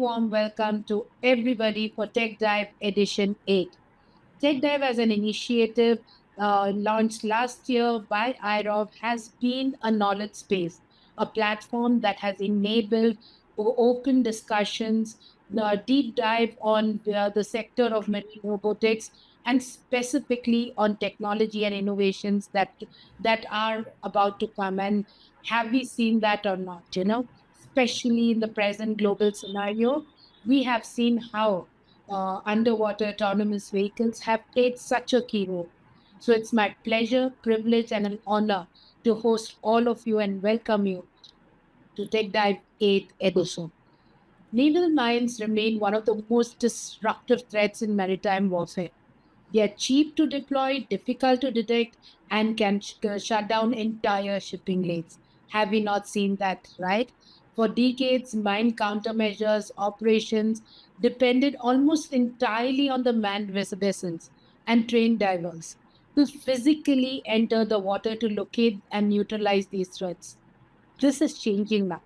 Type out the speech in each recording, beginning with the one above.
warm welcome to everybody for TechDive Edition 8. TechDive, as an initiative launched last year by EyeROV, has been a knowledge space, a platform that has enabled open discussions, deep dive on the sector of marine robotics, and specifically on technology and innovations that are about to come. And have we seen that or not? Especially in the present global scenario, we have seen how underwater autonomous vehicles have played such a key role. So it's my pleasure, privilege, and an honor to host all of you and welcome you to TechDive 8th edition. Naval mines remain one of the most disruptive threats in maritime warfare. They are cheap to deploy, difficult to detect, and can shut down entire shipping lanes. Have we not seen that, right? For decades, mine countermeasures operations depended almost entirely on the manned vessels and trained divers to physically enter the water to locate and neutralize these threats. This is changing now.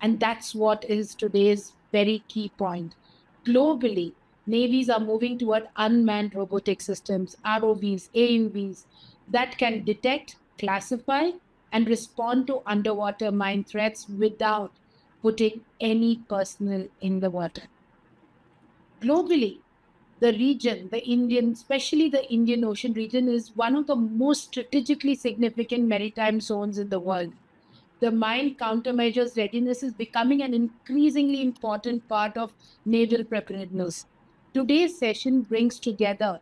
And that's what is today's very key point. Globally, navies are moving toward unmanned robotic systems, ROVs, AUVs, that can detect, classify, and respond to underwater mine threats without putting any personnel in the water. Globally, the region, especially the Indian Ocean region, is one of the most strategically significant maritime zones in the world. The mine countermeasures readiness is becoming an increasingly important part of naval preparedness. Today's session brings together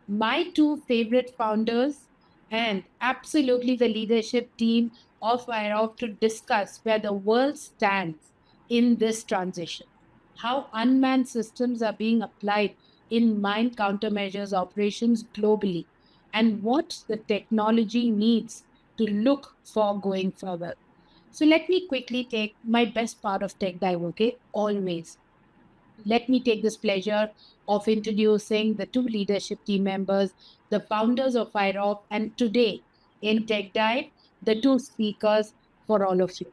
my two favorite founders and absolutely the leadership team of IROV to discuss where the world stands in this transition, how unmanned systems are being applied in mine countermeasures operations globally, and what the technology needs to look for going forward. So let me quickly take my best part of TechDive, okay? Always. Let me take this pleasure of introducing the two leadership team members, the founders of IROV, and today in TechDive, the two speakers for all of you.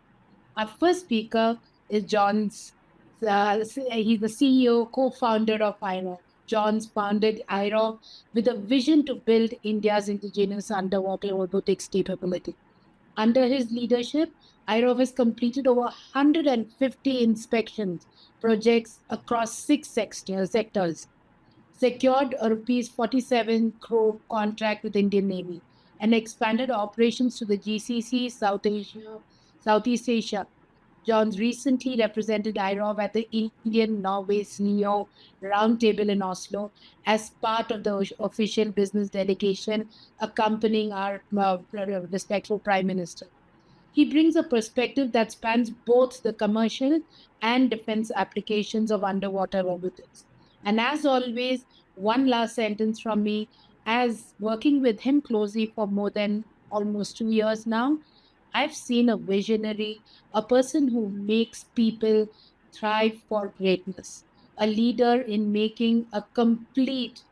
Our first speaker is he's the CEO, co-founder of IROV. John's founded IROV with a vision to build India's indigenous underwater robotics capability. Under his leadership, IROV has completed over 150 inspections projects across sectors, secured a rupees 47 crore contract with Indian Navy, and expanded operations to the GCC, Southeast Asia. Johns recently represented IROV at the Indian-Norway CEO Roundtable in Oslo as part of the official business delegation accompanying our respectful Prime Minister. He brings a perspective that spans both the commercial and defense applications of underwater robotics. And as always, one last sentence from me. As working with him closely for more than almost 2 years now, I've seen a visionary, a person who makes people thrive for greatness, a leader in making a complete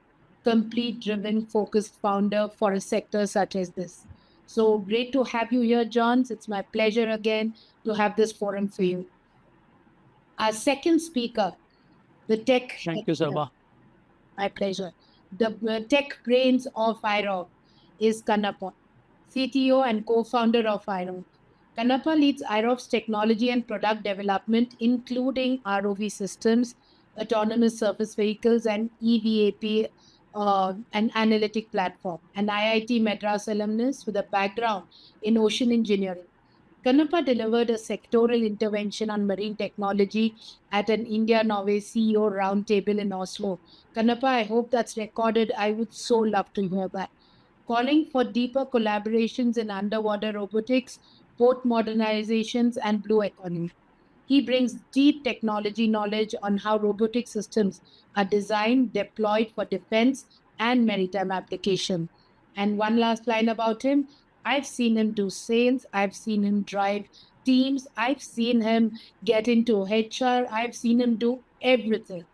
driven, focused founder for a sector such as this. So great to have you here, Johns. It's my pleasure again to have this forum for you. Our second speaker, the tech. Thank you, Sarma. My pleasure. The tech brains of IROV is Kannappa, CTO and co-founder of IROV. Kannappa leads IROV's technology and product development, including ROV systems, autonomous surface vehicles, and EVAP, an analytic platform, an IIT Madras alumnus with a background in ocean engineering. Kannappa delivered a sectoral intervention on marine technology at an India-Norway CEO roundtable in Oslo. Kannappa, I hope that's recorded. I would so love to hear that. Calling for deeper collaborations in underwater robotics, port modernizations, and blue economy. He brings deep technology knowledge on how robotic systems are designed, deployed for defense and maritime application. And one last line about him. I've seen him do sales. I've seen him drive teams. I've seen him get into HR. I've seen him do everything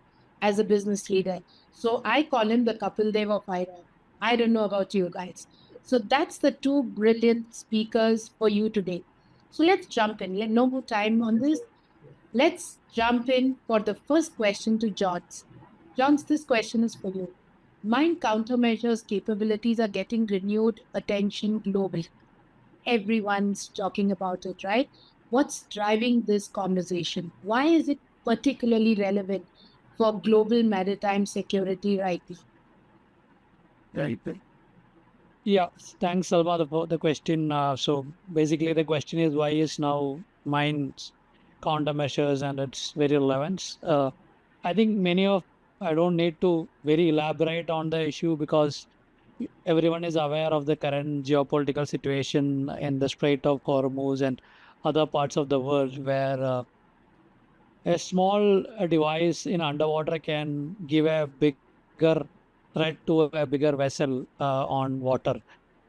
as a business leader. So I call him the Kapil Dev of IROV. I don't know about you guys. So that's the two brilliant speakers for you today. So let's jump in. No more time on this. Let's jump in for the first question to Johns. Johns, this question is for you. Mine countermeasures capabilities are getting renewed attention globally. Everyone's talking about it, right? What's driving this conversation? Why is it particularly relevant for global maritime security right now? Right. Yeah, thanks, Salma, for the question. So basically, the question is why is now mines countermeasures and its very relevance? I think I don't need to very elaborate on the issue because everyone is aware of the current geopolitical situation in the Strait of Hormuz and other parts of the world where a small device in underwater can give a bigger threat to a bigger vessel on water.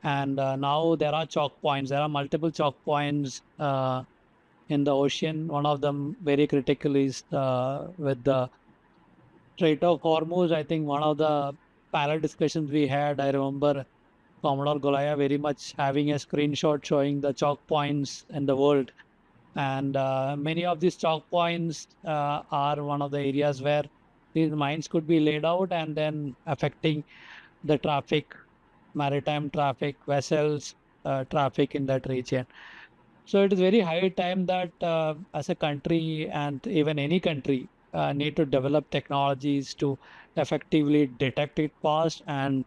And now there are choke points. There are multiple choke points in the ocean. One of them very critical is with the Strait of Hormuz. I think one of the panel discussions we had, I remember Commodore Golaya very much having a screenshot showing the choke points in the world. And many of these choke points are one of the areas where these mines could be laid out and then affecting the traffic, maritime traffic, vessels, traffic in that region. So it is very high time that as a country and even any country need to develop technologies to effectively detect it fast and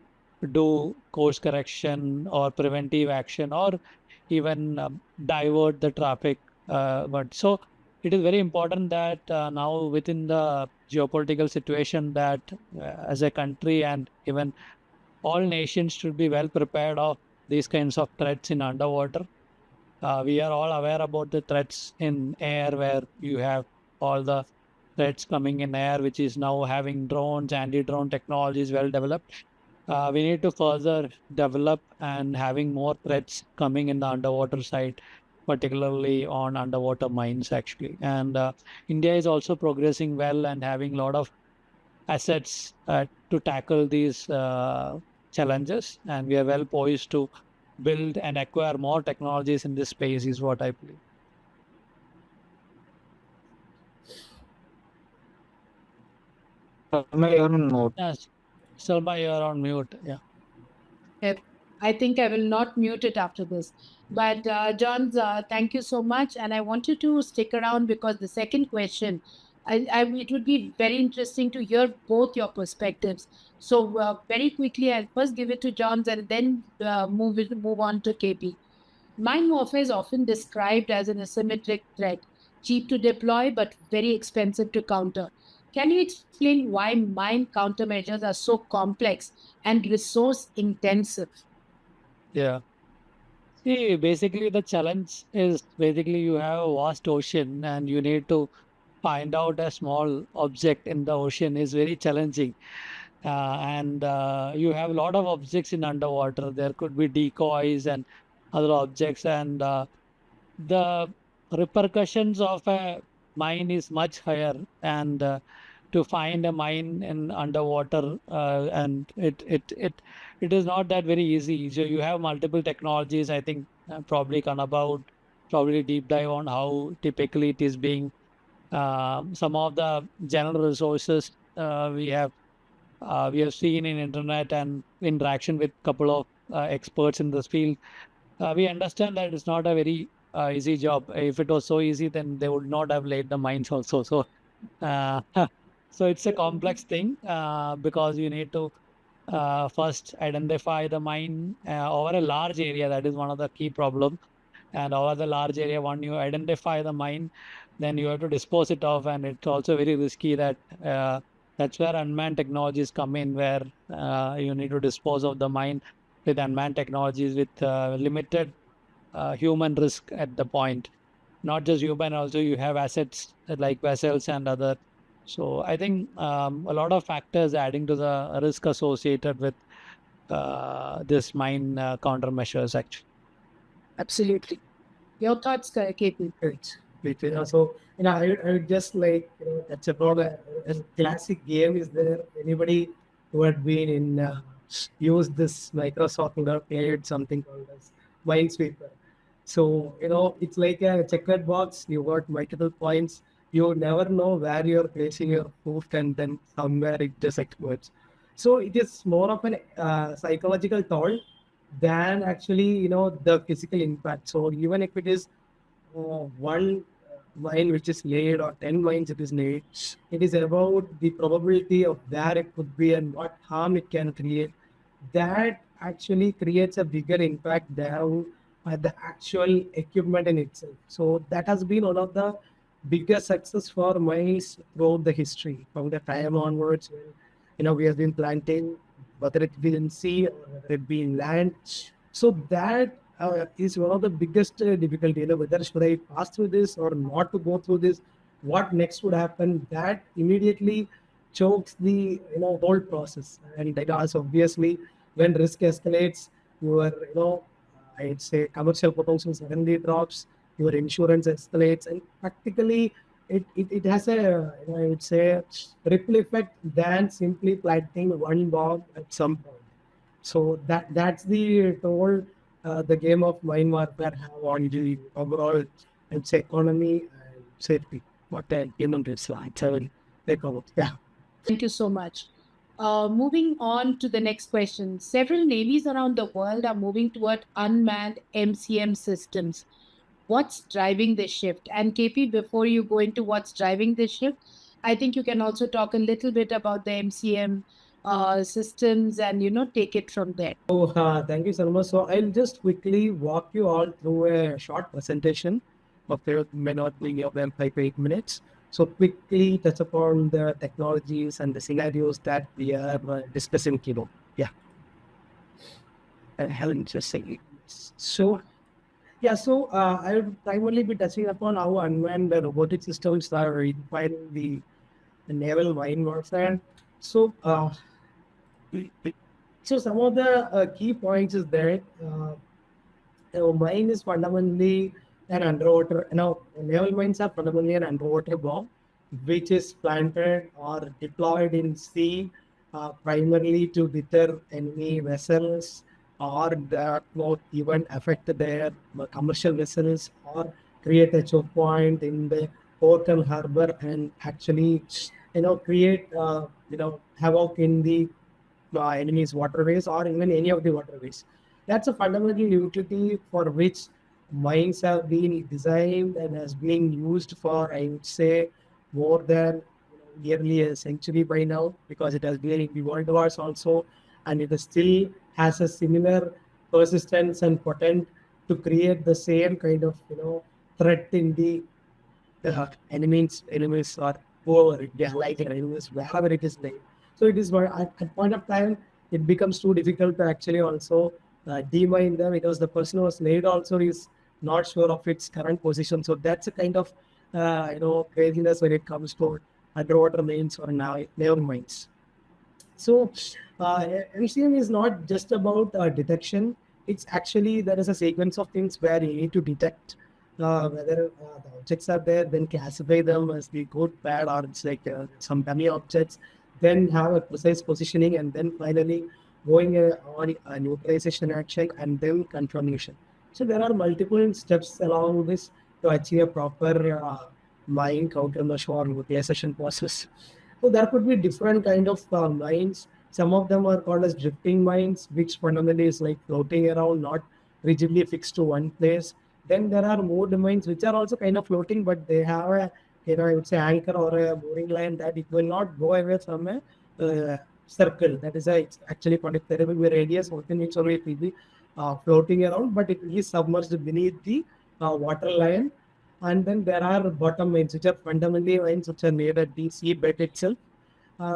do course correction or preventive action or even divert the traffic. But so it is very important that now within the geopolitical situation that as a country and even all nations should be well prepared of these kinds of threats in underwater. We are all aware about the threats in air, where you have all the threats coming in air, which is now having drones, anti-drone technologies well developed. We need to further develop and having more threats coming in the underwater side, particularly on underwater mines, actually. And India is also progressing well and having a lot of assets to tackle these challenges. And we are well poised to build and acquire more technologies in this space, is what I believe. Salma, you're on mode. Yes, Salma, you're on mute. Yeah. Yep. I think I will not mute it after this. But John, thank you so much. And I want you to stick around because the second question, it would be very interesting to hear both your perspectives. So very quickly, I'll first give it to John and then move on to KP. Mine warfare is often described as an asymmetric threat, cheap to deploy but very expensive to counter. Can you explain why mine countermeasures are so complex and resource intensive? Yeah. See, basically, the challenge is basically you have a vast ocean and you need to find out a small object in the ocean is very challenging. And You have a lot of objects in underwater. There could be decoys and other objects, and the repercussions of a mine is much higher. And To find a mine in underwater, and it is not that very easy. So you have multiple technologies. I think probably Kanabout probably deep dive on how typically it is being some of the general resources we have seen in internet and interaction with couple of experts in this field. We understand that it's not a very easy job. If it was so easy, then they would not have laid the mines also. So uh, so it's a complex thing because you need to first identify the mine over a large area. That is one of the key problems. And over the large area, when you identify the mine, then you have to dispose it off, and it's also very risky. That's where unmanned technologies come in, where you need to dispose of the mine with unmanned technologies with limited human risk at the point. Not just human, also you have assets like vessels and other. So I think a lot of factors adding to the risk associated with this mine countermeasures, actually. Absolutely. Your thoughts, KP? Right. Right. So, I would just like, that's about a classic game. Is there anybody who had been in, used this Microsoft would have played something called as Minesweeper. So, it's like a checkered box. You got multiple points. you never know where you're placing your foot, and then somewhere it just explodes. So it is more of an psychological toll than actually, the physical impact. So even if it is one mine which is laid or 10 mines it is laid, it is about the probability of where it could be and what harm it can create. That actually creates a bigger impact than the actual equipment in itself. So that has been one of the biggest success for mines throughout the history from the time onwards. When, we have been planting, whether it be in sea or whether it be in land. So that is one of the biggest difficulty. Whether should I pass through this or not to go through this? What next would happen? That immediately chokes the whole process. And that also obviously when risk escalates, your I'd say commercial potential suddenly drops, your insurance escalates, and practically it has a I would say ripple effect than simply planting one bomb at some point. So that's the toll the game of mine warfare have on the overall, I'd say, economy and safety. What the human rights like they call it. Yeah. Thank you so much. Moving on to the next question. Several navies around the world are moving toward unmanned MCM systems. What's driving this shift? And KP, before you go into what's driving this shift, I think you can also talk a little bit about the MCM systems and, take it from there. So thank you, Salma. So I'll just quickly walk you all through a short presentation of there may not be more than 5 to 8 minutes. So quickly touch upon the technologies and the scenarios that we are discussing today. Yeah. Helen just saying. So yeah, so I would primarily be touching upon how unmanned robotic systems are redefining the naval mine warfare. So so some of the key points is that mine is fundamentally an underwater. Naval mines are fundamentally an underwater bomb, which is planted or deployed in sea, primarily to deter enemy vessels, or that will even affect their commercial vessels, or create a choke point in the port and harbor, and actually, create havoc in the enemy's waterways or even any of the waterways. That's a fundamental utility for which mines have been designed and has been used for, I would say, more than nearly a century by now, because it has been in the world wars also, and it still has a similar persistence and potent to create the same kind of threat in the enemies or whoever they are, like enemies, wherever it is laid. So it is at point of time it becomes too difficult to actually also demine them, because the person who was laid also is not sure of its current position. So that's a kind of craziness when it comes to underwater mines or naval mines. So MCM is not just about detection. It's actually, there is a sequence of things where you need to detect whether the objects are there, then classify them as the good, bad, or it's like some dummy objects, then have a precise positioning, and then finally going on a neutralization action, and then confirmation. So there are multiple steps along this to achieve a proper mine countermeasure or neutralization process. So there could be different kind of mines. Some of them are called as drifting mines, which fundamentally is like floating around, not rigidly fixed to one place. Then there are moored mines, which are also kind of floating, but they have a I would say anchor or a mooring line that it will not go away from a circle. That is it's actually there will be radius within it, so it will be floating around, but it is submerged beneath the water line. And then there are bottom mines, which are fundamentally mines which are made at the sea bed itself,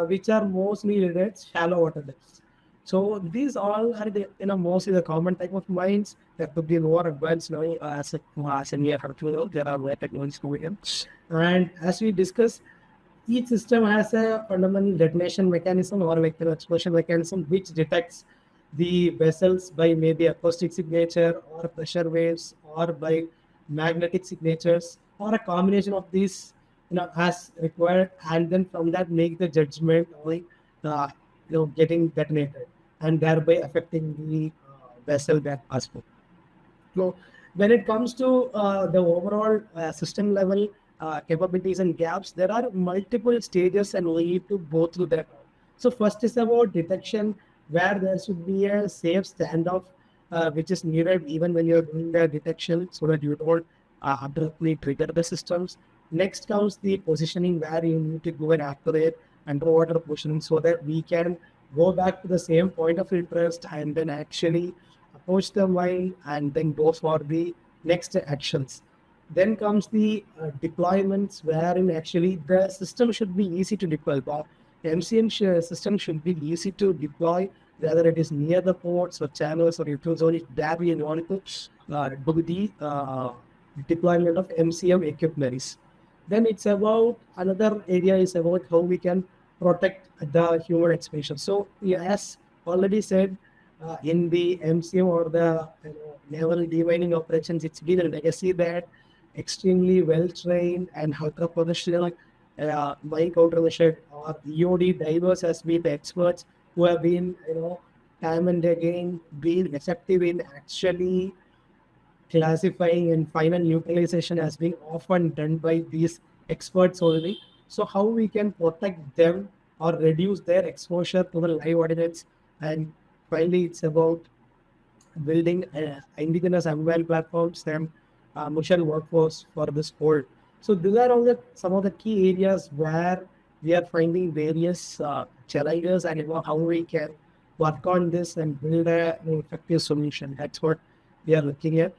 which are mostly at shallow water depths. So these all are the mostly the common type of mines. There could be more advanced now as in we have to there are more technologies going in. And as we discussed, each system has a fundamental detonation mechanism or like an explosion mechanism which detects the vessels by maybe acoustic signature or pressure waves or by magnetic signatures or a combination of these as required, and then from that make the judgment like getting detonated and thereby affecting the vessel that passed through. So when it comes to the overall system level, capabilities and gaps, there are multiple stages and we need to go through that. So first is about detection, where there should be a safe standoff, which is needed even when you're doing the detection so that you don't abruptly trigger the systems. Next comes the positioning, where you need to go and activate underwater positioning so that we can go back to the same point of interest and then actually approach the mine and then go for the next actions. Then comes the deployments, wherein actually the system should be easy to deploy. The MCM system should be easy to deploy, whether it is near the ports or channels or it was only there we want to do the deployment of MCM equipments. Then it's about another area is about how we can protect the human expression. So as already said, in the MCM or the naval demining operations, it's been a legacy that extremely well trained and ultra professional mine countermeasure or EOD divers has been the experts who have been time and again been effective in actually classifying and final neutralization has been often done by these experts only. So how we can protect them or reduce their exposure to the live ordnance. And finally, it's about building indigenous unmanned platforms and mission workforce for this whole. So these are all some of the key areas where we are finding various challenges and how we can work on this and build an effective solution. That's what we are looking at.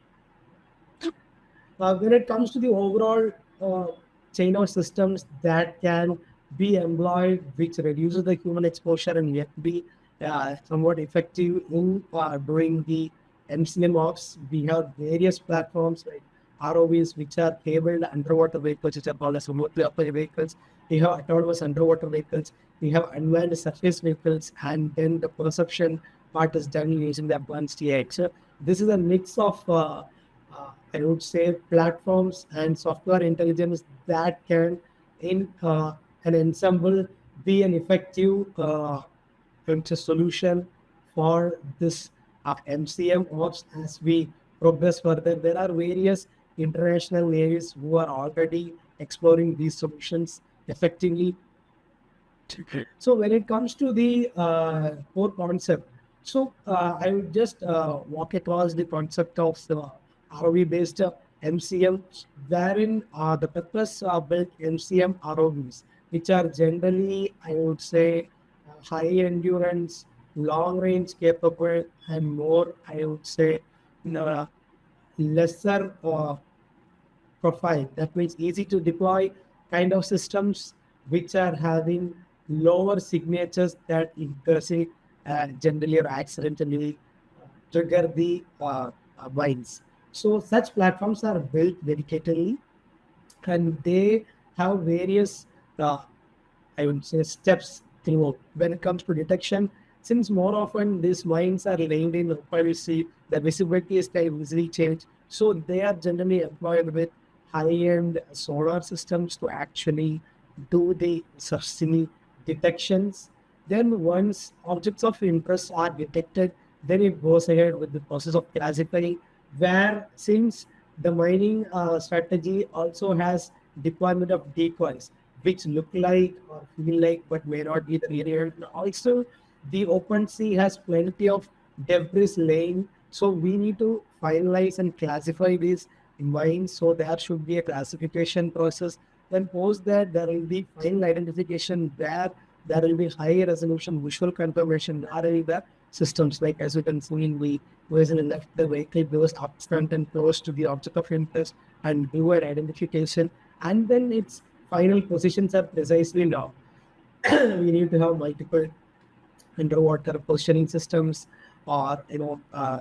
When it comes to the overall chain of systems that can be employed, which reduces the human exposure and yet be somewhat effective in doing the MCM ops, we have various platforms like ROVs, which are cabled underwater vehicles, which are called as remotely operated vehicles. We have autonomous underwater vehicles. We have unmanned surface vehicles, and then the perception part is done using the advanced AI. So this is a mix of I would say platforms and software intelligence that can in an ensemble be an effective solution for this MCM ops as we progress further. There are various international navies who are already exploring these solutions effectively. So when it comes to the core concept, so I would just walk across the concept of the ROV-based MCM, wherein the purpose built MCM ROVs, which are generally, I would say, high endurance, long range capable, and more, I would say, lesser profile. That means easy to deploy kind of systems which are having lower signatures that intercept generally or accidentally trigger the mines. So such platforms are built dedicatedly and they have various, I would say, steps through when it comes to detection. Since more often these mines are laid in privacy, the visibility is kind of easily changed. So they are generally employed with high-end sonar systems to actually do the subsea detections. Then once objects of interest are detected, then it goes ahead with the process of classifying, where since the mining strategy also has deployment of decoys, which look like or feel like but may not be the real. Also, the open sea has plenty of debris laying, so we need to finalize and classify these mines. So there should be a classification process. Then post that there will be final identification where there will be high resolution visual confirmation ROV the systems, like as you can see in the version left the vehicle goes up front and close to the object of interest and do an identification, and then its final positions are precisely known. We need to have multiple underwater positioning systems or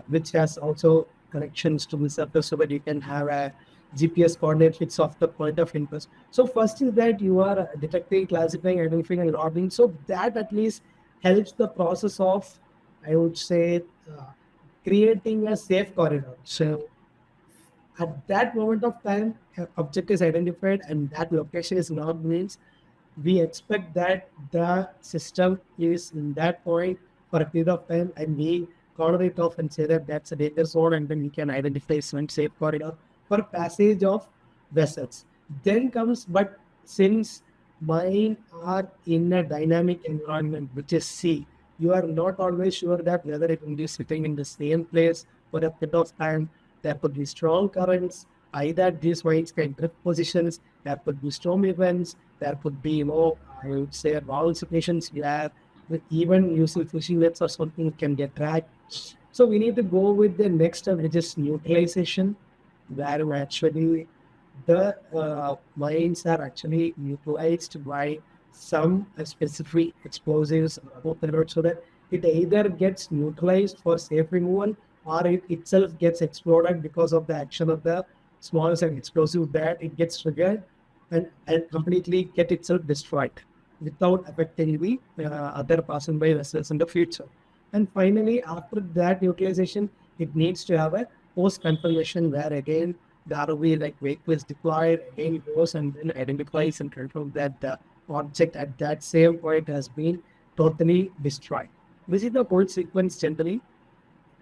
which has also connections to the surface so that you can have a GPS coordinate fix of the point of interest. So first is that you are detecting, classifying, identifying and logging, so that at least helps the process of, I would say, creating a safe corridor. So at that moment of time, object is identified and that location is logged, means we expect that the system is in that point for a period of time and we corner it off and say that that's a danger zone, and then we can identify some safe corridor for passage of vessels. Then comes, but since mine are in a dynamic environment, which is sea, you are not always sure that whether it will be sitting in the same place for a bit of time. There could be strong currents, either these wines can drift positions, there could be storm events, there could be, I would say, wrong situations where with even using fishing nets or something can get dragged. So we need to go with the next step, which is neutralization, where actually the mines are actually utilized by some specific explosives or payload, so that it either gets neutralized for safe removal or it itself gets exploded because of the action of the small and explosive, that it gets triggered and completely get itself destroyed without affecting the other passenger vessels in the future. And finally, after that utilization, it needs to have a post confirmation where again the ROV like vehicle is deployed, again goes and then identifies and confirms that the object at that same point has been totally destroyed. This is the whole sequence generally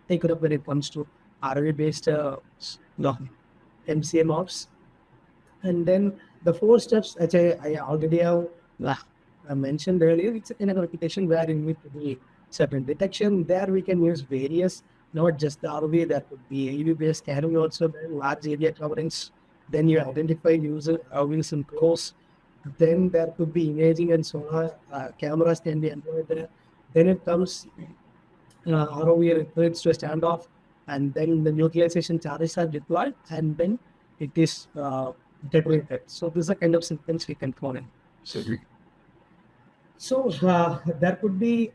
taken up when it comes to ROV based no, MCM ops. And then the four steps, which I already have mentioned earlier, it's an application where you need to be certain detection. There we can use various, not just the ROV, that could be AUV based scanning also, then large area coverage. Then you identify user ROVs in close. Then there could be imaging and sonar cameras can be employed there. Then it comes ROV returns to a standoff, and then the neutralization charges are deployed, and then it is detonated. So this is a kind of sequence we can follow. So there could be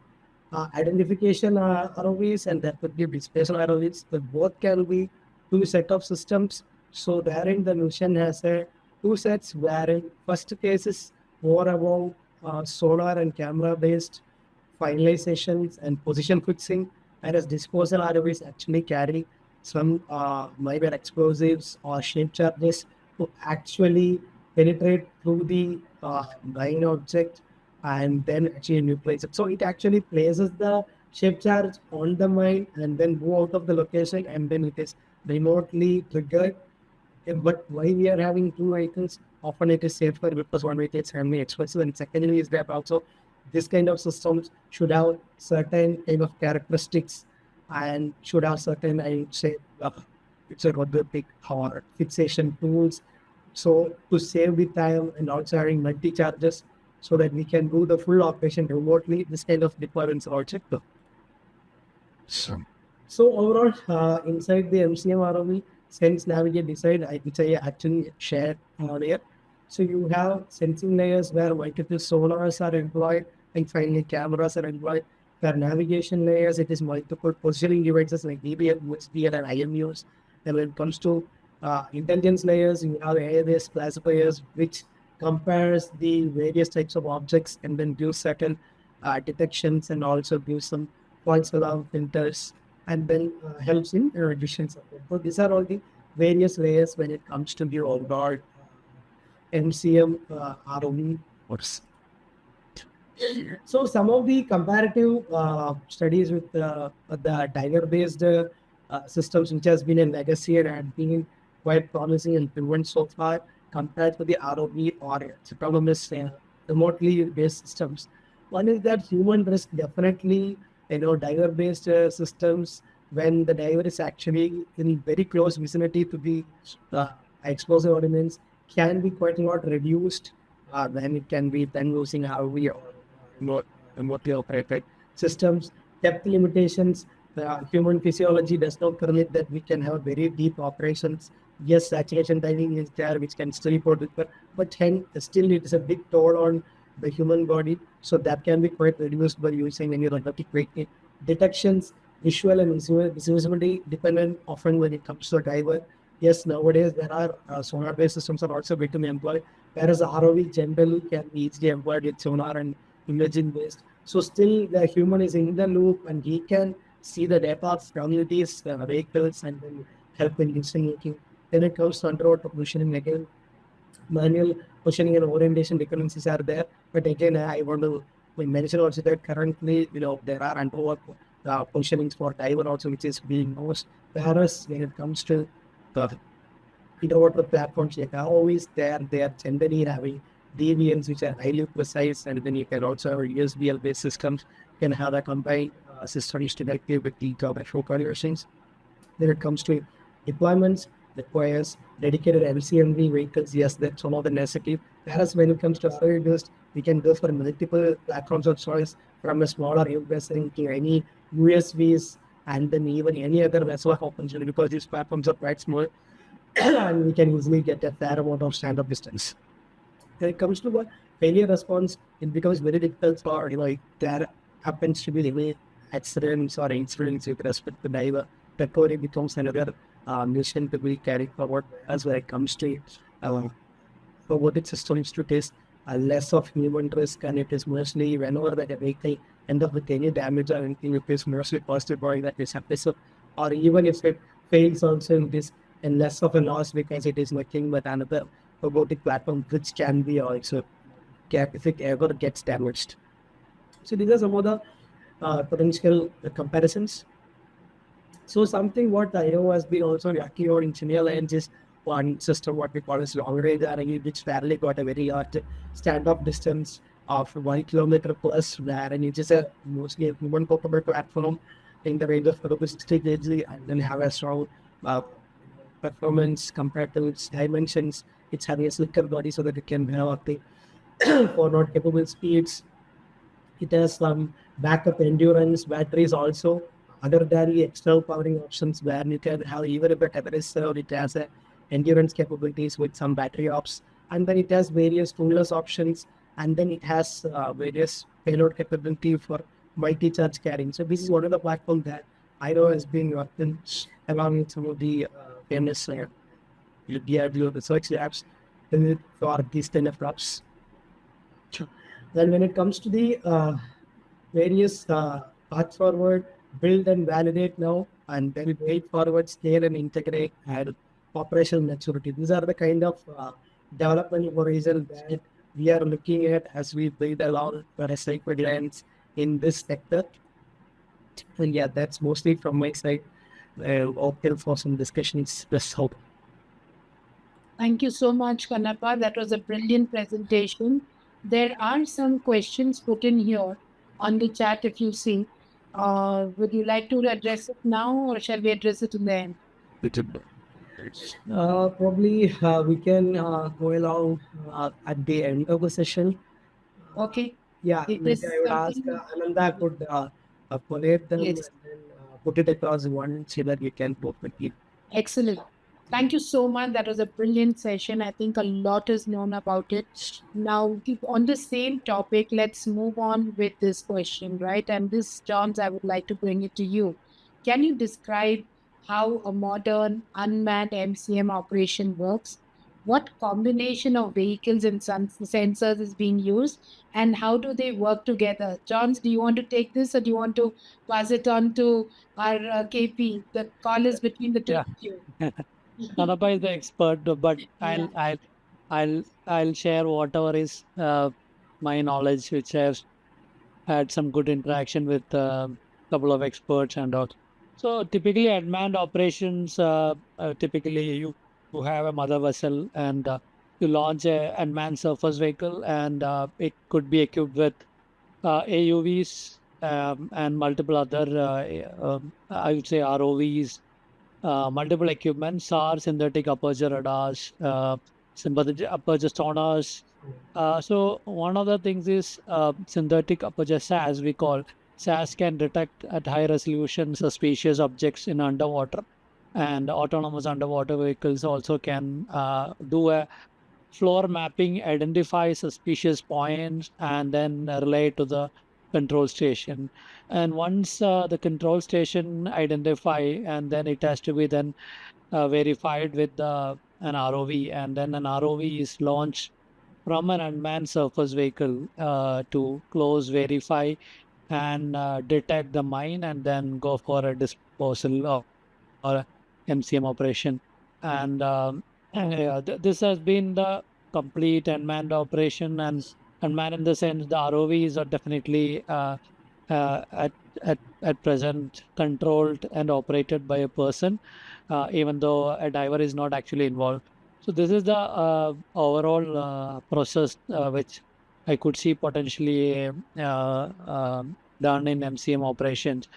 identification ROVs and there could be displacement ROVs, but both can be two set of systems. So therein the mission has a two sets, wherein first case is more about sonar and camera based finalizations and position fixing, whereas disposal ROVs actually carry some maybe explosives or shape charges to actually penetrate through the line object and then actually neutralize it. So it actually places the shape charge on the mine and then move out of the location, and then it is remotely triggered. But why we are having two icons? Often it is safer because one way it's handling expensive, and secondly is that also this kind of systems should have certain kind of characteristics and should have certain, I would say, it's a robotic or fixation tools. So to save the time and also having multi charges so that we can do the full operation remotely, this kind of deployments are also good. So overall, inside the MCM ROV, sense navigate decide, which I actually shared earlier. So you have sensing layers where multiple sonars are employed, and finally cameras are employed. For navigation layers, it is multiple positioning devices like DBL, USDL, and IMUs. And when it comes to intelligence layers, you have AIS classifiers, which compares the various types of objects and then gives certain detections and also gives some points around filters and then helps in reduction support. So these are all the various layers when it comes to the overall MCM ROV works. So some of the comparative studies with the diver-based systems, which has been a legacy and had been quite promising and proven so far, compared to the ROV or autonomous remotely based systems. One is that human risk definitely, diver-based systems, when the diver is actually in very close vicinity to the explosive elements, can be quite a lot reduced when it can be then using ROV or remotely operated systems. Depth limitations, human physiology does not permit that we can have very deep operations. Yes, saturation timing is there, which can still report it, but still it is a big toll on the human body. So that can be quite reduced by using any robotic weight detections. Visual and visibility dependent often when it comes to a diver. Yes, nowadays there are sonar-based systems are also going to be employed, whereas the ROV generally can be easily employed with sonar and imaging-based. So still the human is in the loop and he can see the data of communities, vehicles, and then help in decision making. Then it comes to underwater positioning again. Manual positioning and orientation dependencies are there. But again, I want to mention also that currently, there are underwater positionings for diver also, which is being used. Whereas when it comes to the underwater platforms like ROVs, they are generally having deviants which are highly precise, and then you can also have USBL based systems can have a combined systems to connect with the commercial conversions. When it comes to deployments, requires dedicated MCMV vehicles. Yes, that's one of the necessity. Whereas when it comes to fire burst, we can go for multiple platforms of choice from a smaller vessel to any USVs and then even any other vessel of opportunity because these platforms are quite small and we can easily get a fair amount of stand-up distance. When it comes to what failure response, it becomes very difficult for there happens to be any accidents or incidents with respect to diver. Recovery becomes another mission to be carried forward as when it comes to robotic systems to test less of human risk, and it is mostly whenever the vehicle end up with any damage or anything, it is mostly positive by that is episode, or even if it fails also it is and less of a loss because it is nothing but another robotic platform which can be also if it ever gets damaged. So these are some of the potential comparisons. So something what I know has been also working on in senior lines is one system what we call as long range ROV, which fairly got a very large stand-up distance of 1 kilometer plus, where and it is a mostly a human capable platform in the range of 60 kg and then have a strong uh, performance compared to its dimensions. It's having a slicker body so that it can have the for not capable speeds. It has some backup endurance batteries also, other than the external powering options where you can have even if the tether is served, it has a endurance capabilities with some battery ops, and then it has various toolless options, and then it has various payload capability for multi-charge carrying. So this is one of the platforms that I know has been working along with some of the famous DRDO research labs for these kind of props. Then when it comes to the various path forward, build and validate now, and then wait forward, scale and integrate, and operational maturity. These are the kind of development horizon that we are looking at as we build along for a sacred lens in this sector. And yeah, that's mostly from my side. Open for some discussions. Let's hope. Thank you so much, Kanapa. That was a brilliant presentation. There are some questions put in here on the chat if you see. Would you like to address it now or shall we address it in the end? Probably we can go along at the end of the session. Okay. Yeah, It maybe is I would ask something- Ananda could collate them Yes. and then put it across one so that we can both it. Excellent. Thank you so much. That was a brilliant session. I think a lot is known about it. Now, on the same topic, let's move on with this question, right? And this, Johns, I would like to bring it to you. Can you describe how a modern unmanned MCM operation works? What combination of vehicles and sensors is being used, and how do they work together? Johns, do you want to take this, or do you want to pass it on to our KP? The call is between the two Yeah. of you. Kanapa is the expert, but Yeah. I'll share whatever is my knowledge, which I've had some good interaction with a couple of experts and all. So typically, unmanned operations, typically you have a mother vessel and you launch a unmanned surface vehicle, and it could be equipped with AUVs and multiple other, I would say ROVs, multiple equipment, SAR, synthetic aperture radars, synthetic aperture sonars. So one of the things is synthetic aperture SAS, we call. SAS can detect at high resolution suspicious objects in underwater, and autonomous underwater vehicles also can do a floor mapping, identify suspicious points, and then relay to the control station. And once the control station identify, and then it has to be then verified with an ROV, and then an ROV is launched from an unmanned surface vehicle to close, verify, and detect the mine, and then go for a disposal or MCM operation. And yeah, this has been the complete unmanned operation, and unmanned in the sense the ROVs are definitely at present controlled and operated by a person, even though a diver is not actually involved. So this is the overall process which I could see potentially done in MCM operations.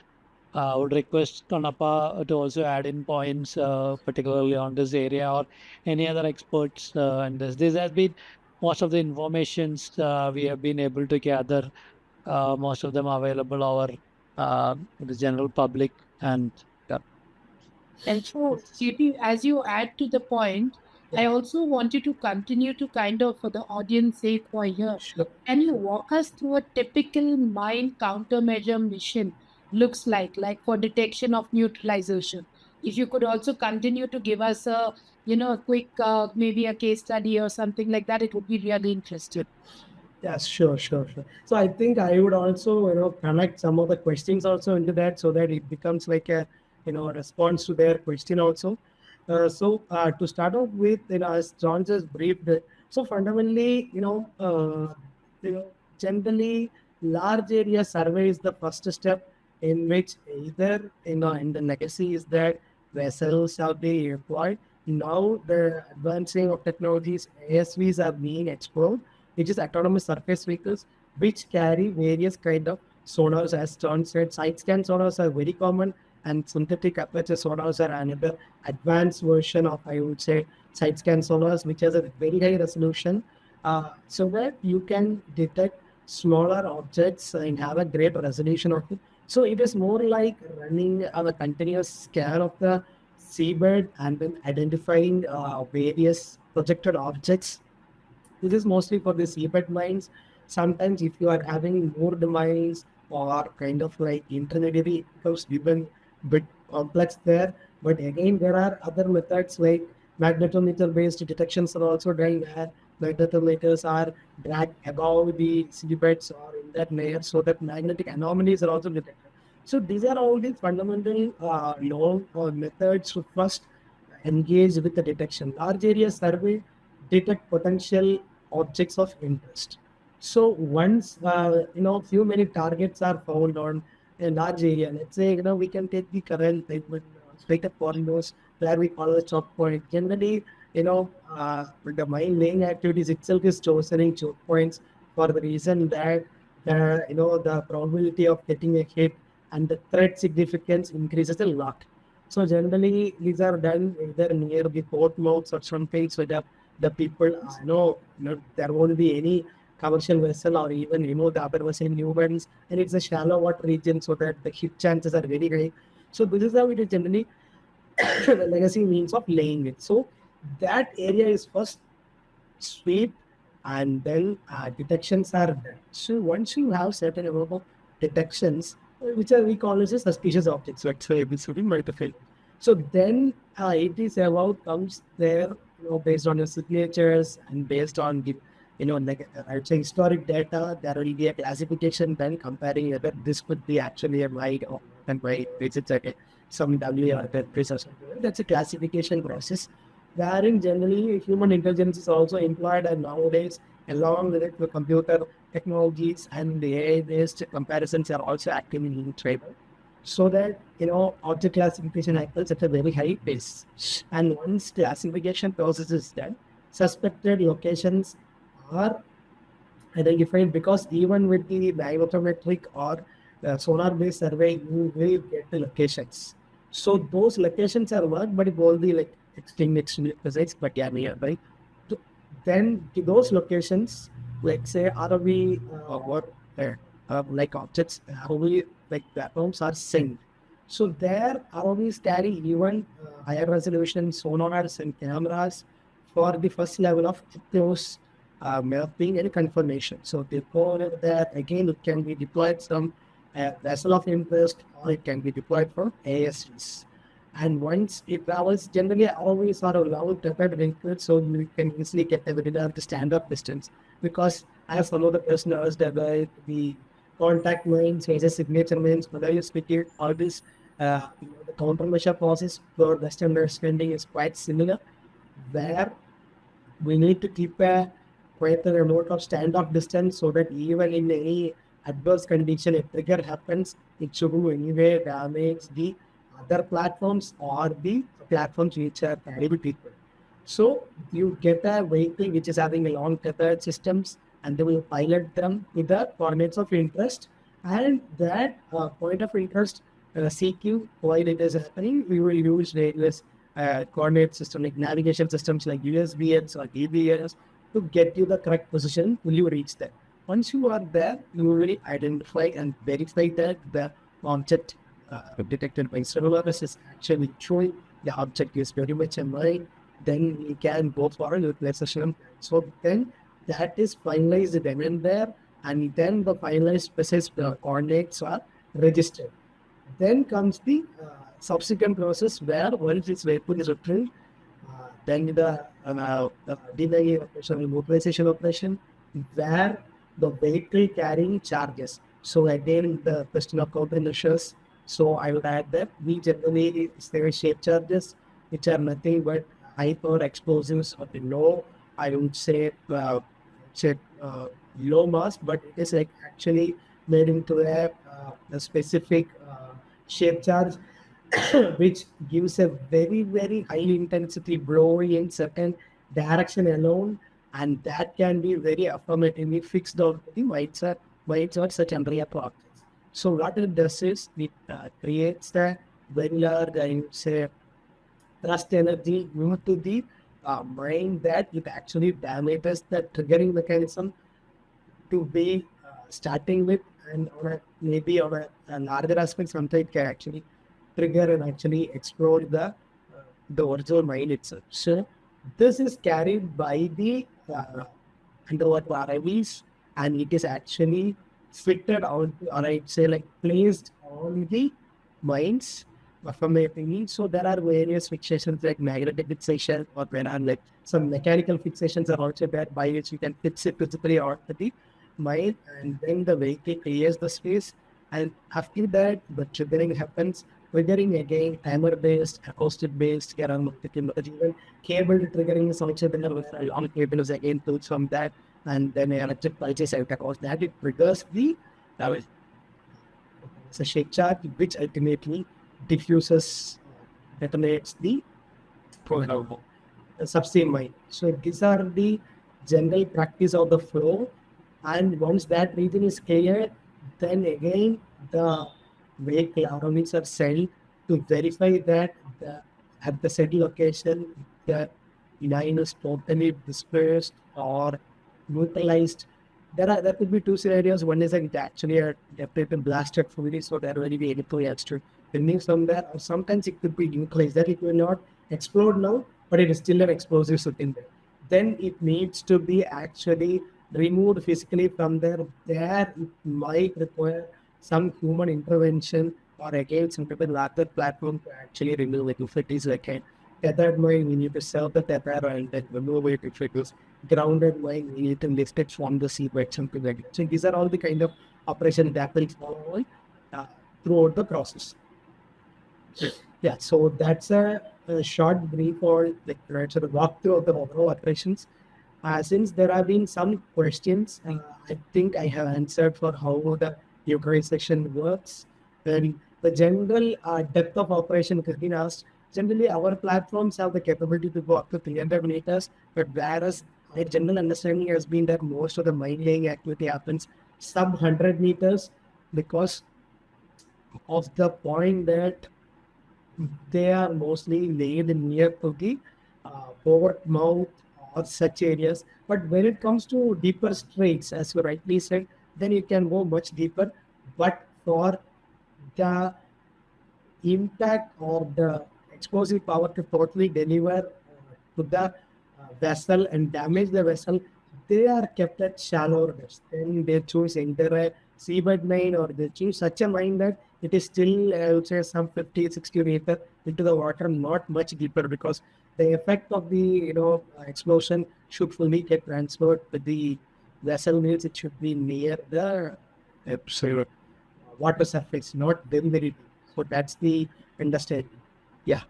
I would request Kanapa to also add in points, particularly on this area, or any other experts in this. This has been most of the informations we have been able to gather, most of them available our the general public, and yeah. And so, CP, as you add to the point, I also want you to continue to kind of, for the audience sake for here, Sure. can you walk us through a typical mine countermeasure mission looks like for detection of neutralization? If you could also continue to give us a, a quick, maybe a case study or something like that, it would be really interesting. Yes, sure. So I think I would also, connect some of the questions also into that so that it becomes like a, response to their question also. To start off with, as John just briefed, so fundamentally, you know, generally large area survey is the first step in which either, in the legacy is that vessels are being employed. Now the advancing of technologies, ASVs are being explored, which is autonomous surface vehicles, which carry various kind of sonars. As John said, side scan sonars are very common, and synthetic aperture sonars are another advanced version of, I would say, side scan sonars, which has a very high resolution, so that you can detect smaller objects and have a great resolution of it. So it is more like running a continuous scan of the seabed and then identifying various projected objects. This is mostly for the seabed mines. Sometimes if you are having more mines or kind of like intermediary, it becomes even bit complex there. But again, there are other methods like magnetometer based detections are also done where magnetometers are dragged above the seabeds or in that layer so that magnetic anomalies are also detected. So these are all the fundamental known methods to first engage with the detection. Large area survey detect potential objects of interest. So once few many targets are found on a large area, let's say we can take the current straight up corridors where we call the choke point. Generally, the mine laying activities itself is chosen choke points for the reason that the probability of getting a hit and the threat significance increases a lot. So generally, these are done either near the port mouths or something so that the people there won't be any commercial vessel or even the other vessel humans, and it's a shallow water region so that the hit chances are very high. So this is how it is generally the legacy means of laying it. So that area is first sweep and then detections are done. So once you have certain amount of detections, which are we call as a suspicious objects, let's say absolutely multiple. So then it is about comes there, based on your signatures and based on the, like I'd say historic data, there will be a classification then comparing whether this could be actually a right or and right, which is like some W or precise. That's a classification process wherein generally human intelligence is also employed, and nowadays along with it the computer technologies and the AI-based comparisons are also active in trade, so that object classification happens at a very high pace. And once classification process is done, suspected locations are identified, because even with the diagnometric or sonar-based survey, you will get the locations. So those locations are worked, but it will be like extremely precise, but yeah, nearby. So then those locations, like say ROV or like objects, ROV like platforms are synced. So there ROVs carry even higher resolution sonars and cameras for the first level of close mapping and confirmation. So before that, again, it can be deployed some vessel of interest, or it can be deployed for ASVs. And once it travels, generally always are a long prepared vehicle, so you can easily get within the stand-up distance. Because as one of the person asked about the contact means, as signature means, whether you speak it, all this, the countermeasure process for Western understanding is quite similar, where we need to keep a quite a amount of stand-off distance so that even in any adverse condition, a trigger happens, it should anyway damage the other platforms or the platforms which are carried with people. So you get a vehicle which is having a long tethered systems, and they will pilot them with the coordinates of interest, and that point of interest CQ, while it is happening, we will use various coordinate system like navigation systems like USBS or EBS to get you the correct position will you reach there. Once you are there, you will identify and verify that the object detected by cellular is actually showing the object is very much in line. Then we can go for a utilization. So then that is finalized then and there, and then the finalized specific coordinates are registered. Then comes the subsequent process where once this vehicle is returned, then the delay operation, mobilization operation, where the vehicle carrying charges. So again, the question of countermeasures. So I would add that we generally say shape charges, which are nothing but high power explosives or low, I would say, low mass, but it is like actually made into a specific shape charge which gives a very, very high intensity blow in certain direction alone, and that can be very affirmatively fixed on the whites or such area objects. So what it does is it creates a very large, I would say, thrust energy to the brain that it actually damages the triggering mechanism to be starting with, and maybe on a larger aspect, sometimes it can actually trigger and actually explode the original mine itself. So this is carried by the underwater ROVs, and it is actually fitted on, or I'd say like placed on the mines from my opinion. So there are various fixations like magnetic fixation, or there are like some mechanical fixations are also there by which you can fix it physically onto the mine, and then the vehicle clears the space. And after that, the triggering happens. Triggering again, timer based, acoustic based, even cable triggering is also there with a long cable is again tools from that, and then electric pulses out across that. It triggers the it's a shake charge, which ultimately diffuses, detonates the subsea mine. So these are the general practice of the flow, and once that region is cleared, then again the vehicle ROVs are sent to verify that at the said location the line is totally dispersed or neutralized. There could be two scenarios. One is like it actually been blasted fully, so there will be anything extra pending somewhere, or sometimes it could be neutralized, that it will not explode now, but it is still an explosive sitting there. Then it needs to be actually removed physically from there. There it might require some human intervention, or again some type of larger platform to actually remove it. If it is like a tethered mine, we need to serve the tether and then remove it. If it is grounded mine, we need to lift it from the seabed, something like that. So these are all the kind of operations that will follow throughout the process. Yeah, so that's a short brief or like sort of walkthrough of the overall operations. Since there have been some questions, I think I have answered for how the utilization works. Then the general depth of operation has been asked. Generally, our platforms have the capability to go up to 300 meters, but whereas my general understanding has been that most of the mine laying activity happens sub 100 meters, because of the point that they are mostly laid near to the port mouth or such areas. But when it comes to deeper straits, as you rightly said, then you can go much deeper. But for the impact or the explosive power to totally deliver to the vessel and damage the vessel, they are kept at shallower depths. Then they choose either a seabed mine, or they choose such a mine that it is still, I would say, some 50, 60 meters into the water, not much deeper, because the effect of the explosion should fully get transferred with the vessel means it should be near the water surface, not very, very deep. So that's the understanding. Yeah.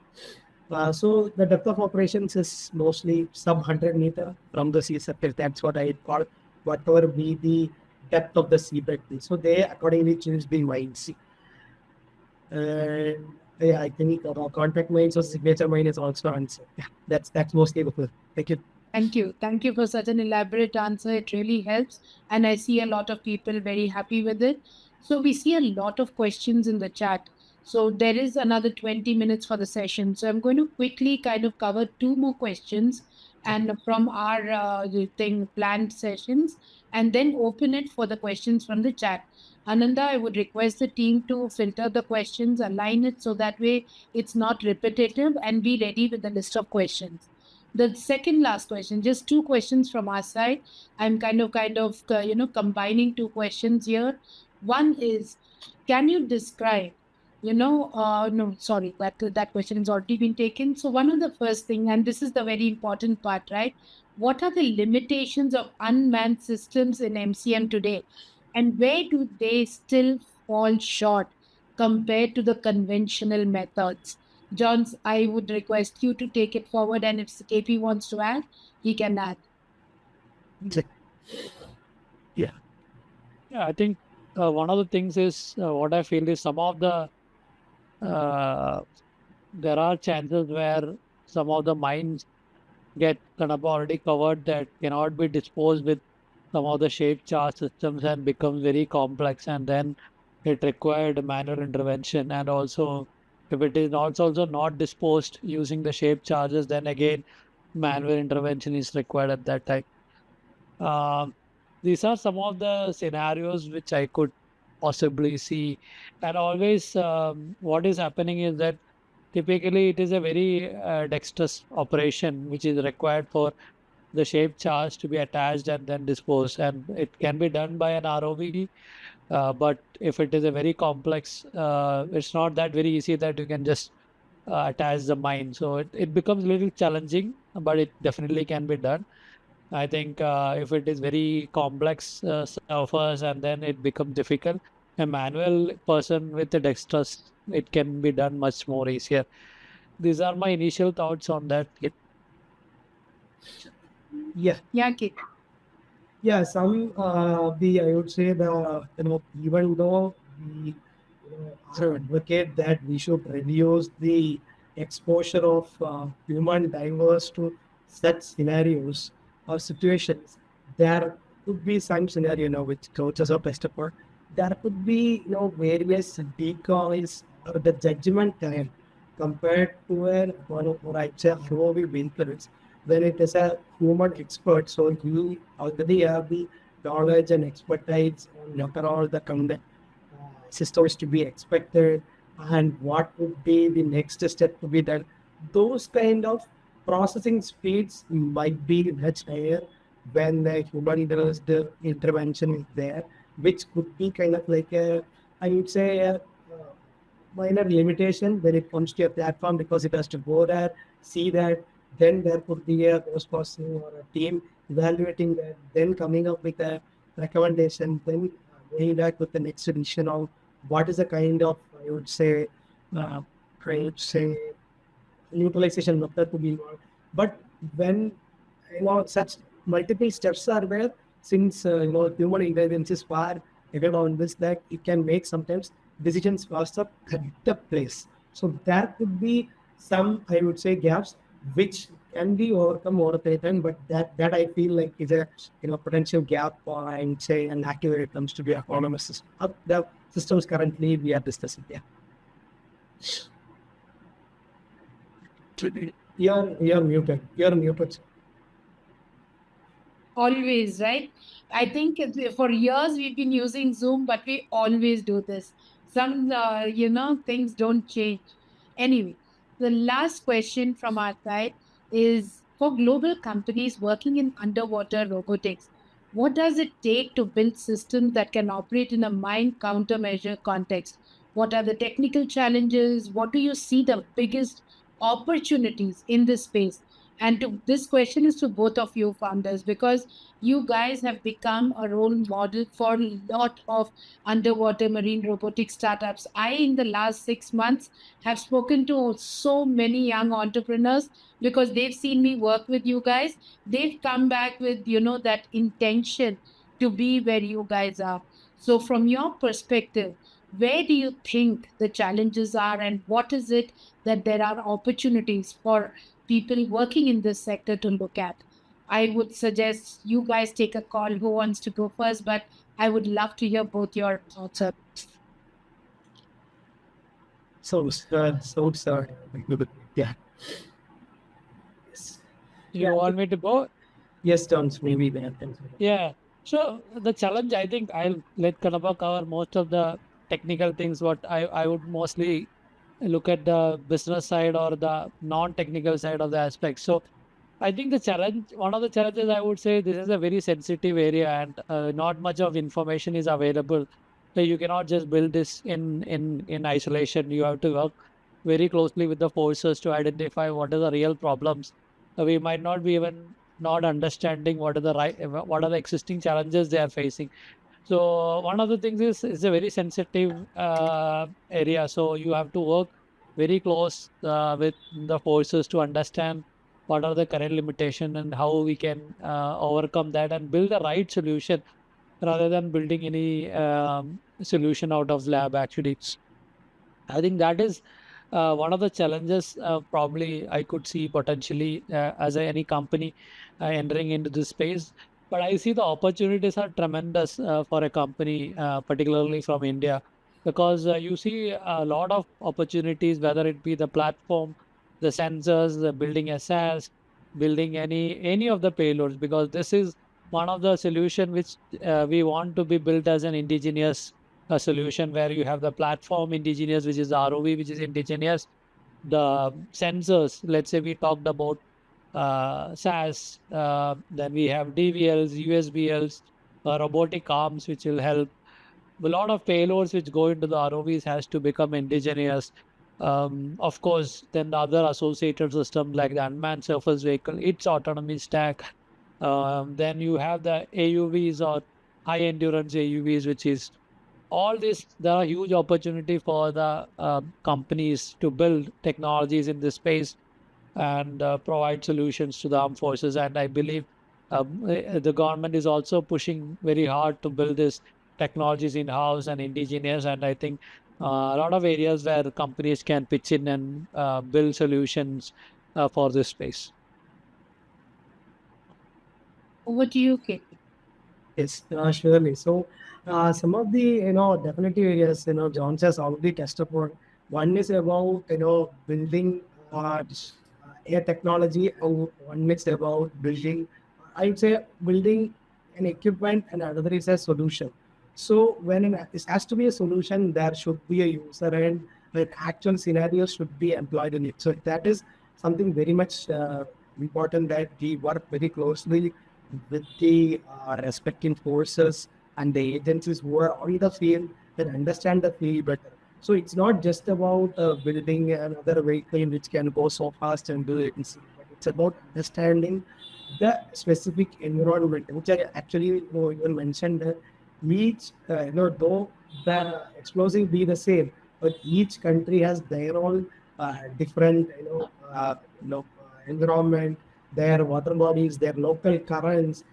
So the depth of operations is mostly sub 100 meter from the sea surface. That's what I call, whatever be the depth of the seabed. So they accordingly changed the mines. Yeah, I think contact mines or signature mine is also answered. Yeah, that's mostly the first. Thank you. Thank you. Thank you for such an elaborate answer. It really helps. And I see a lot of people very happy with it. So we see a lot of questions in the chat. So there is another 20 minutes for the session. So I'm going to quickly kind of cover two more questions and from our planned sessions, and then open it for the questions from the chat. Ananda, I would request the team to filter the questions, align it so that way it's not repetitive, and be ready with the list of questions. The second last question, just two questions from our side. I'm combining two questions here. One is, can you describe, no, sorry, that question has already been taken. So one of the first thing, and this is the very important part, right? What are the limitations of unmanned systems in MCM today? And where do they still fall short compared to the conventional methods? Johns, I would request you to take it forward, and if KP wants to add, he can add. Yeah, I think one of the things is what I feel is some of the there are chances where some of the mines get kind of already covered that cannot be disposed with some of the shape charge systems and becomes very complex, and then it required manual intervention. And also, if it is not also not disposed using the shape charges, then again manual intervention is required at that time. These are some of the scenarios which I could possibly see. And always, what is happening is that typically it is a very dexterous operation which is required for the shape charge to be attached and then disposed. And it can be done by an ROV, but if it is a very complex, it's not that very easy that you can just attach the mine. So it becomes a little challenging, but it definitely can be done. I think if it is very complex surface and then it becomes difficult, a manual person with the dexterous, it can be done much more easier. These are my initial thoughts on that. Yeah. Yeah, Kate. Yeah, some I would say even though we advocate that we should reduce the exposure of human divers to such scenarios or situations, there could be some scenario which coaches are best for. There could be various decoys or the judgment time compared to or I'd say ROV vehicles when it is a human expert. So you already have the knowledge and expertise on what are all the systems to be expected and what would be the next step to be done. Those kind of processing speeds might be much higher when the human intervention is there, which could be kind of like I would say, a minor limitation when it comes to a platform because it has to go there, see that, then there could be a post processing or a team evaluating that, then coming up with a recommendation, then going back with the next edition of what is the kind of, I would say, utilization method to be involved. But when such multiple steps are there, since human intelligence is far ahead on this, that it can make sometimes decisions faster at the place. So there could be some, I would say, gaps which can be overcome over the time, but that I feel like is a potential gap, or I would say an active when it comes to the autonomous system. The systems currently we are discussing. Yeah. You're muted. You're muted. Always, right? I think for years we've been using Zoom, but we always do this. Some, things don't change. Anyway, the last question from our side is, for global companies working in underwater robotics, what does it take to build systems that can operate in a mine countermeasure context? What are the technical challenges? What do you see the biggest opportunities in this space? And this question is to both of you founders, because you guys have become a role model for a lot of underwater marine robotic startups. I, in the last 6 months, have spoken to so many young entrepreneurs because they've seen me work with you guys. They've come back with, that intention to be where you guys are. So, from your perspective, where do you think the challenges are, and what is it that there are opportunities for people working in this sector to look at? I would suggest you guys take a call who wants to go first, but I would love to hear both your thoughts. So, yeah. Yes. You Yeah. want me to go? Yes, Tons, maybe that. Yeah. So the challenge, I think I'll let Kanapa cover most of the technical things. What I would mostly look at the business side or the non-technical side of the aspects. So I think the challenge, one of the challenges I would say, this is a very sensitive area and not much of information is available. So you cannot just build this in isolation. You have to work very closely with the forces to identify what are the real problems. We might not be even not understanding what are the existing challenges they are facing. So one of the things is a very sensitive area. So you have to work very close with the forces to understand what are the current limitation and how we can overcome that and build the right solution rather than building any solution out of lab. Actually, I think that is one of the challenges probably I could see potentially as any company entering into this space. But I see the opportunities are tremendous for a company, particularly from India, because you see a lot of opportunities, whether it be the platform, the sensors, the building a SaaS, building any of the payloads, because this is one of the solution which we want to be built as an indigenous a solution where you have the platform indigenous, which is ROV, which is indigenous, the sensors. Let's say we talked about SAS, then we have DVLs, USBLs, robotic arms, which will help. A lot of payloads which go into the ROVs has to become indigenous. Of course, then the other associated system like the unmanned surface vehicle, its autonomy stack. Then you have the AUVs or high endurance AUVs, which is all this. There are huge opportunity for the companies to build technologies in this space and provide solutions to the armed forces. And I believe the government is also pushing very hard to build this technologies in-house and indigenous. And I think a lot of areas where companies can pitch in and build solutions for this space. Over to you, Kate. Yes, surely. So, some of the definitive areas John has already touched upon. One is about building a technology, and one is about building. I would say building an equipment, and another is a solution. So, it has to be a solution, there should be a user, and the actual scenario should be employed in it. So that is something very much important, that we work very closely with the respecting forces and the agencies who are on the field that understand the field better. So it's not just about building another vehicle which can go so fast and do it. But it's about understanding the specific environment, which I actually even mentioned that each, though the explosive be the same, but each country has their own different, environment, their water bodies, their local currents,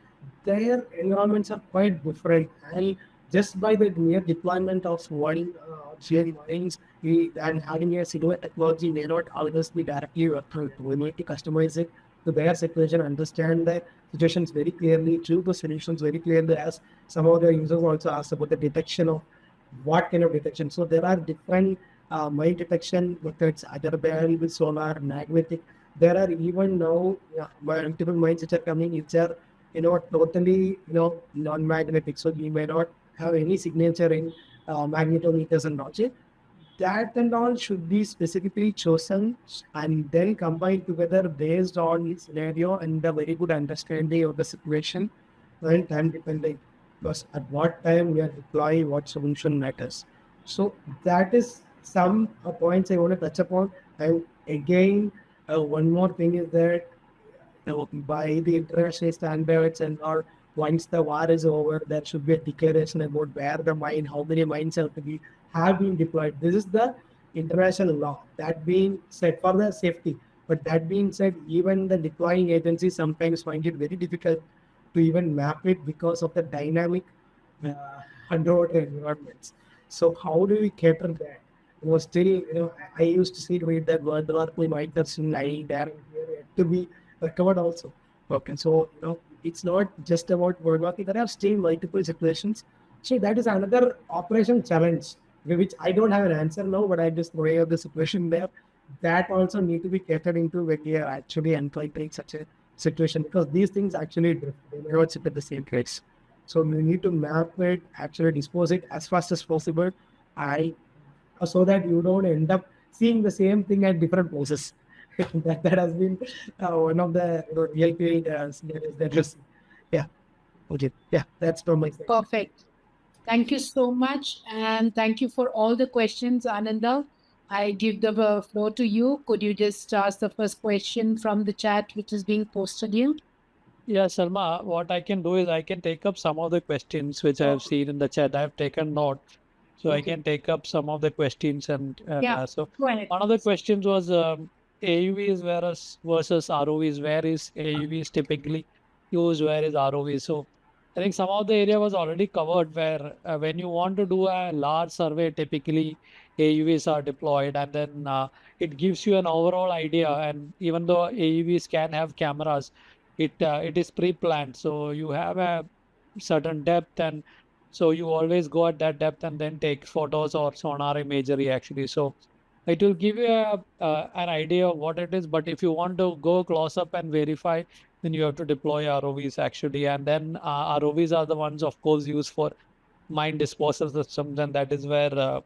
their environments are quite different. And just by the mere deployment of one sharing lines and having a similar technology may not always be directly worked. We need to customize it to their situation, understand the situations very clearly, choose the solutions very clearly, as some of the users also asked about the detection of what kind of detection. So there are different mine detection methods, either with solar, magnetic. There are even now multiple mines which are coming, which are totally non-magnetic. So we may not have any signature in magnetometers and all. So that and all should be specifically chosen and then combined together based on the scenario and a very good understanding of the situation and time depending, because at what time we are deploying what solution matters. So that is some points I want to touch upon. And again, one more thing is that by the international standards and or once the war is over, there should be a declaration about where the mine, how many mines have been deployed. This is the international law. That being said, for the safety. But that being said, even the deploying agencies sometimes find it very difficult to even map it because of the dynamic uh, underwater environments. So how do we cater that? Still, I used to see read that World War II might have still lying there and here yet to be recovered also. Okay, so it's not just about World War II. There are still multiple situations. So that is another operation challenge, which I don't have an answer now, but I just aware of the situation there. That also need to be catered into when we are actually encountering such a situation, because these things actually drift. They never sit at the same place. So we need to map it, actually dispose it as fast as possible. I So that you don't end up seeing the same thing at different places. That has been one of the real pain scenarios that was, yeah. Okay, yeah, that's from my side. Perfect. Thank you so much. And thank you for all the questions, Ananda. I give the floor to you. Could you just ask the first question from the chat, which is being posted here? Yeah, Salma, what I can do is I can take up some of the questions which I have seen in the chat. I have taken note, so I can take up some of the questions. And Yeah, so go ahead. one of the questions was AUVs versus ROVs. Where is AUVs typically used? Where is ROVs? So I think some of the area was already covered where when you want to do a large survey, typically AUVs are deployed, and then it gives you an overall idea. And even though AUVs can have cameras, it is pre-planned, so you have a certain depth, and so you always go at that depth and then take photos or sonar imagery actually. So it will give you an idea of what it is. But if you want to go close up and verify, then you have to deploy ROVs actually. And then ROVs are the ones, of course, used for mine disposal systems, and that is where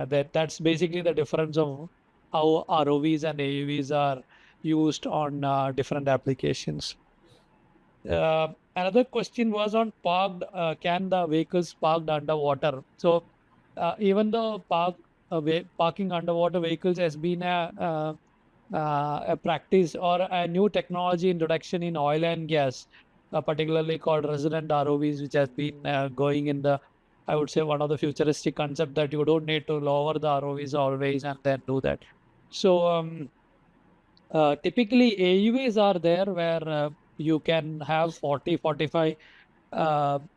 that's basically the difference of how ROVs and AUVs are used on different applications. Another question was on parked. Can the vehicles parked underwater? So even though parking underwater vehicles has been a practice or a new technology introduction in oil and gas, particularly called resident ROVs, which has been going in the, I would say, one of the futuristic concept that you don't need to lower the ROVs always and then do that. So typically AUVs are there where you can have 40, 45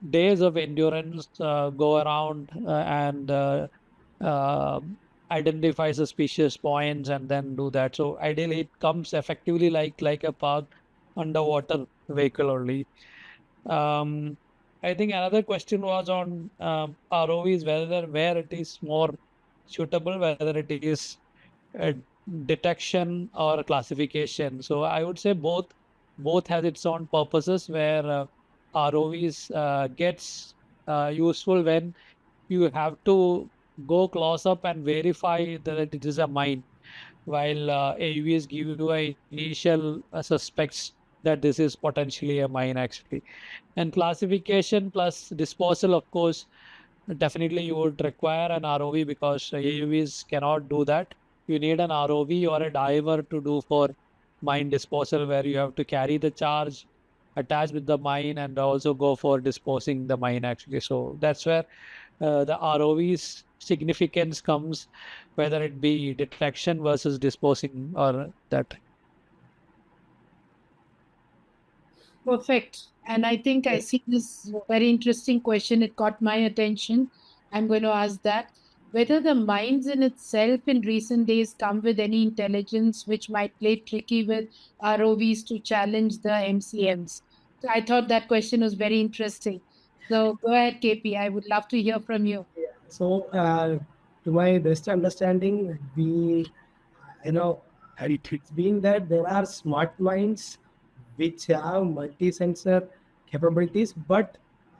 days of endurance, go around and uh, identify suspicious points and then do that. So ideally it comes effectively like a parked underwater vehicle only. I think another question was on ROVs, where it is more suitable, whether it is uh, detection or classification. So I would say both has its own purposes where ROVs gets useful when you have to go close up and verify that it is a mine, while AUVs give you a initial suspects that this is potentially a mine actually. And classification plus disposal, of course, definitely you would require an ROV because AUVs cannot do that. You need an ROV or a diver to do for mine disposal, where you have to carry the charge attached with the mine and also go for disposing the mine actually. So that's where the ROV's significance comes, whether it be detection versus disposing or that. Perfect. And I think I see this very interesting question. It caught my attention. I'm going to ask that whether the mines in itself in recent days come with any intelligence which might play tricky with ROVs to challenge the MCMs. So I thought that question was very interesting. So go ahead, KP. I would love to hear from you. So, to my best understanding, it's being that there are smart mines which have multi-sensor capabilities, but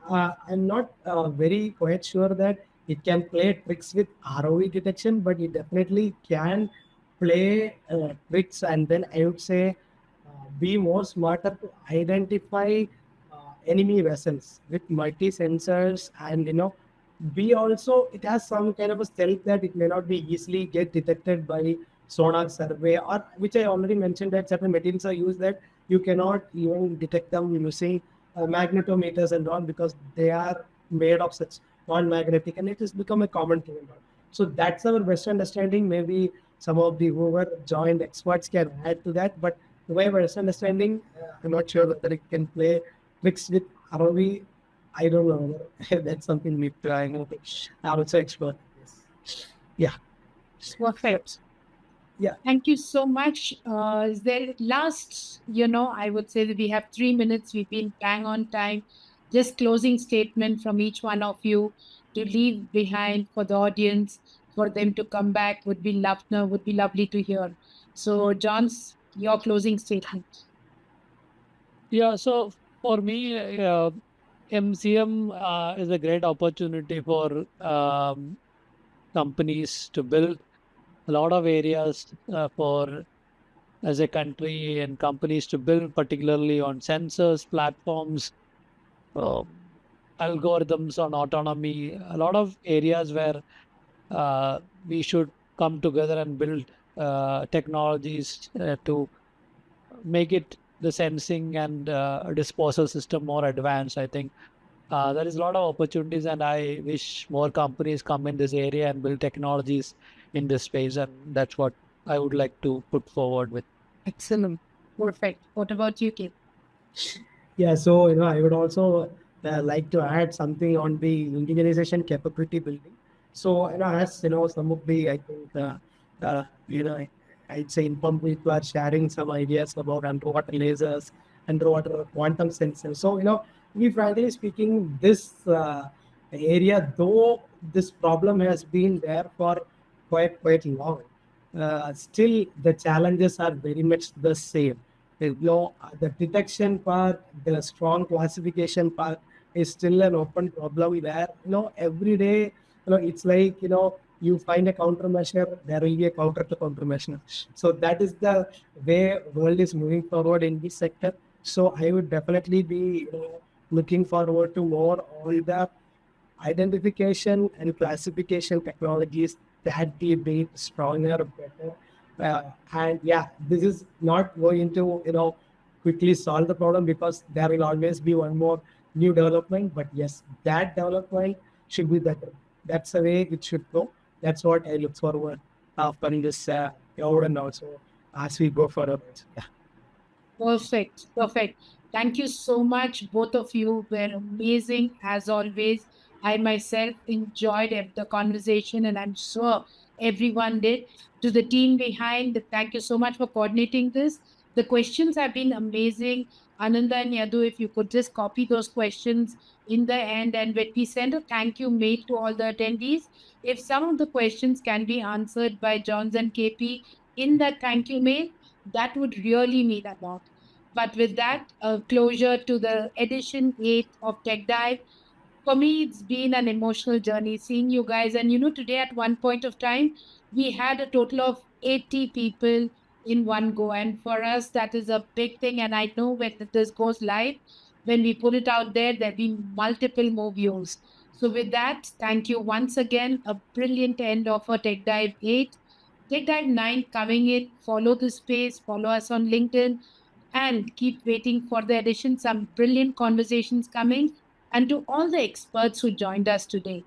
I'm not very quite sure that it can play tricks with ROV detection, but it definitely can play tricks, and then I would say be more smarter to identify enemy vessels with multi sensors, and be also it has some kind of a stealth that it may not be easily get detected by sonar survey, or which I already mentioned that certain materials are used that you cannot even detect them using magnetometers and all, because they are made of such non-magnetic, and it has become a common thing and all. So that's our best understanding. Maybe some of the whoever joined experts can add to that, but the way my best understanding, I'm not sure whether it can play tricks with ROV, I don't know. That's something we trying. I also expert. Yeah. Perfect. Yeah. Thank you so much. Is there last, I would say that we have 3 minutes. We've been bang on time. Just closing statement from each one of you to leave behind for the audience, for them to come back would be lovely to hear. So, John's, your closing statement. Yeah, so for me, MCM is a great opportunity for companies to build a lot of areas for as a country and companies to build, particularly on sensors, platforms, uh, algorithms on autonomy, a lot of areas where we should come together and build technologies to make it the sensing and disposal system more advanced. I think there is a lot of opportunities, and I wish more companies come in this area and build technologies in this space. And that's what I would like to put forward with. Excellent. Perfect. What about you, Kate? Yeah, so I would also like to add something on the indigenization capability building. So as some of the I think I'd say informed people are sharing some ideas about underwater lasers, underwater quantum sensors. So we frankly speaking, this area, though this problem has been there for quite long, still the challenges are very much the same. The detection part, the strong classification part is still an open problem where, every day, it's like, you find a countermeasure, there will be a counter to countermeasure. So that is the way world is moving forward in this sector. So I would definitely be, looking forward to more on the identification and classification technologies that be made stronger, better. And yeah, this is not going to, quickly solve the problem because there will always be one more new development. But yes, that development should be better. That's the way it should go. That's what I look forward for in this year and also as we go forward. Yeah. Perfect. Perfect. Thank you so much. Both of you were amazing as always. I myself enjoyed the conversation, and I'm sure everyone did. To the team behind, thank you so much for coordinating this. The questions have been amazing. Ananda and Yadu, if you could just copy those questions in the end, and when we send a thank you mail to all the attendees, if some of the questions can be answered by Johns and KP in that thank you mail, that would really mean a lot. But with that, closure to the edition 8 of Tech Dive, for me, it's been an emotional journey seeing you guys. And today at one point of time, we had a total of 80 people in one go. And for us, that is a big thing. And I know when this goes live, when we put it out there, there'll be multiple more views. So with that, thank you once again. A brilliant end of a Tech Dive 8. Tech Dive 9 coming in. Follow the space, follow us on LinkedIn, and keep waiting for the edition. Some brilliant conversations coming. And to all the experts who joined us today,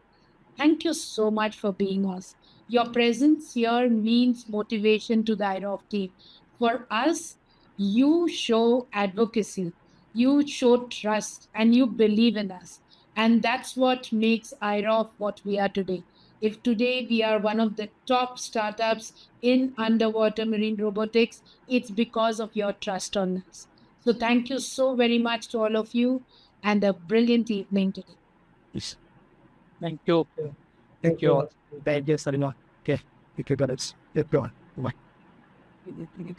thank you so much for being us. Your presence here means motivation to the IROV team. For us, you show advocacy, you show trust, and you believe in us. And that's what makes IROV what we are today. If today we are one of the top startups in underwater marine robotics, it's because of your trust on us. So thank you so very much to all of you, and a brilliant evening today. Yes. Thank you. Thank you all. Thank you, Sarina. Okay, you got it. Bye.